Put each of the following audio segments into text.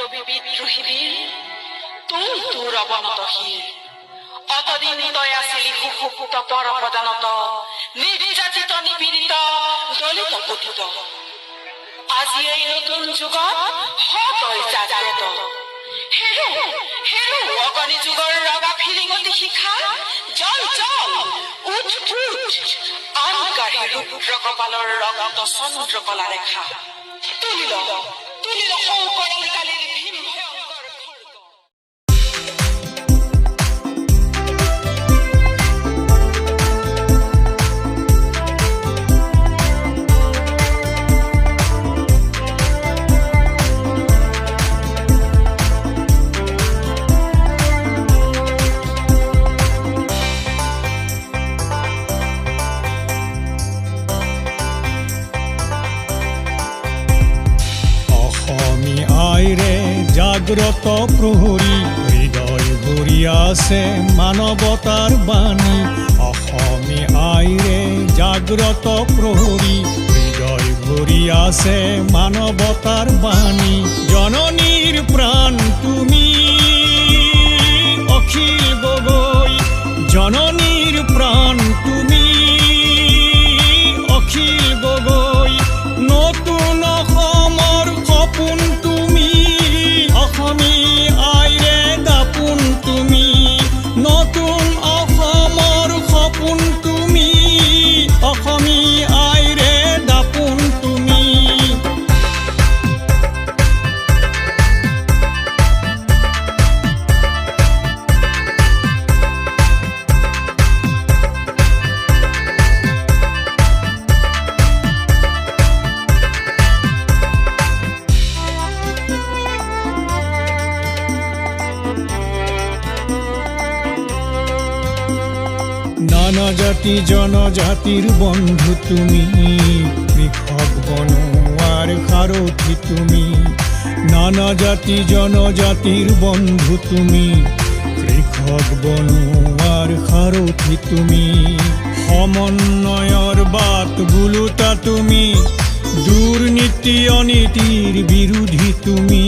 কবি বিদ্রোহী বীর তুল তোর অবনত হীর অতদিন তয় আছিলি সুসুপ্ত পরপ্রদানত নির্যাতিত নিপীড়িত দলিত পতিত আজি এই নতুন যুগত তই জাগ্ৰত হেৰু হেৰু অগণি যুগৰ ৰগা ফিৰিঙতি শিখা জল জল উঠ উঠ আনকাৰী ৰুদ্ৰ কপালৰ ৰক্ত চন্দ্ৰকলা ৰেখা তুলিল তুলিল সৌকৰালী কালীৰ ভীম ভয়ংকৰ খড়গ জাগ্রত প্রহরী হৃদয় ভরি আছে মানবতার বাণী অসমী আইরে জাগ্রত প্রহরী হৃদয় ভরি আছে মানবতার বাণী জননীর প্রাণ তুমি অখিল গগৈ জননীর প্রাণ তুমি অখিল গগৈ নতুন অসমৰ সপোন তুমি অসমী আইৰে দাপোন তুমি নতুন অসমৰ সপোন তুমি অসমী আইৰে দাপোন তুমি নানা জাতি জনজাতিৰ বন্ধু তুমি কৃষক বনোয়াৰ সাৰথি তুমি নানা জাতি জনজাতিৰ বন্ধু তুমি কৃষক বনোয়াৰ সাৰথি তুমি সমন্বয়ৰ বাট বোলোতা তুমি দুৰ্নীতি অনীতিৰ বিৰোধী তুমি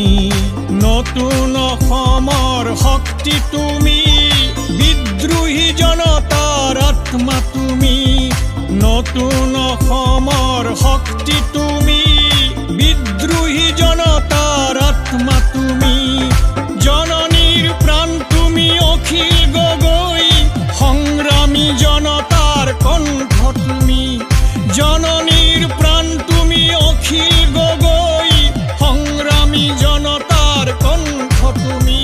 নতুন অসমৰ শক্তি তুমি বিদ্ৰোহী জনতাৰ আত্মা তুমি নতুন অসমৰ শক্তি তুমি বিদ্ৰোহী জনতাৰ আত্মা তুমি জননীৰ প্ৰাণ তুমি অখিল গগৈ সংগ্ৰামী জনতাৰ কণ্ঠ তুমি জননীৰ প্ৰাণ তুমি অখিল গগৈ সংগ্ৰামী জনতাৰ কণ্ঠ তুমি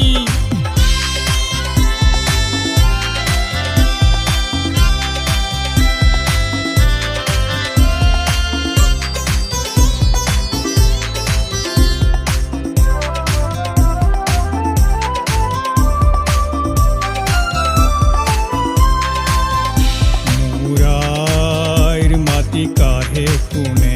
কাহে কোনে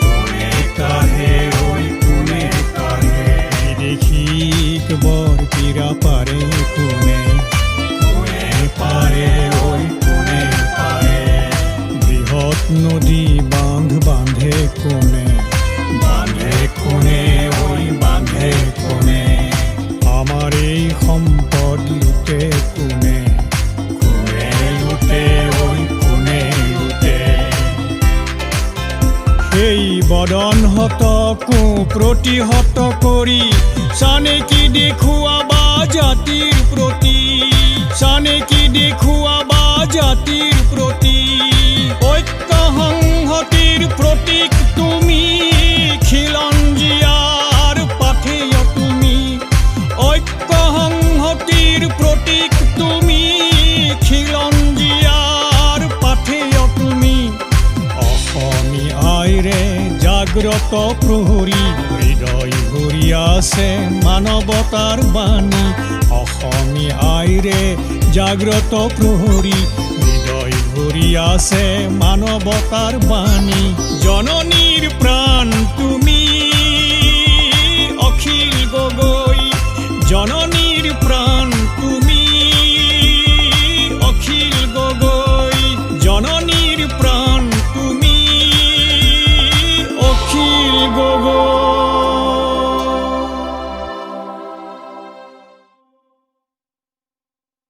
কোনে কাহে ওই কোনে কাহে বিদেশিক বৰ পীৰা পাৰে কোনে কোনে পাৰে ওই কোনে পাৰে বৃহৎ নদী বান্ধ বান্ধে কোনে বান্ধে কোনে ওই বান্ধে কোনে আমাৰ এই সম্পদ লুটে কোনে কোনে লুটে ওই কোনে লুটে এই বদনহতকো প্ৰতিহত কৰি চানেকি দেখুৱাবা জাতিৰ প্ৰতি চানেকি দেখুৱাবা জাতিৰ প্ৰতি ঐক্য সংহতিৰ প্ৰতীক তুমি খিলঞ্জীয়াৰ পাথেয় তুমি ঐক্য সংহতিৰ প্ৰতীক তুমি খিলঞ্জীয়াৰ পাথেয় তুমি অসমী আইৰে জাগ্ৰত প্ৰহৰী হৃদয় ভৰি আছে মানৱতাৰ বাণী অসমী আইৰে জাগ্ৰত প্ৰহৰী হৃদয় ভৰি আছে মানৱতাৰ বাণী জননীৰ প্ৰাণ তুমি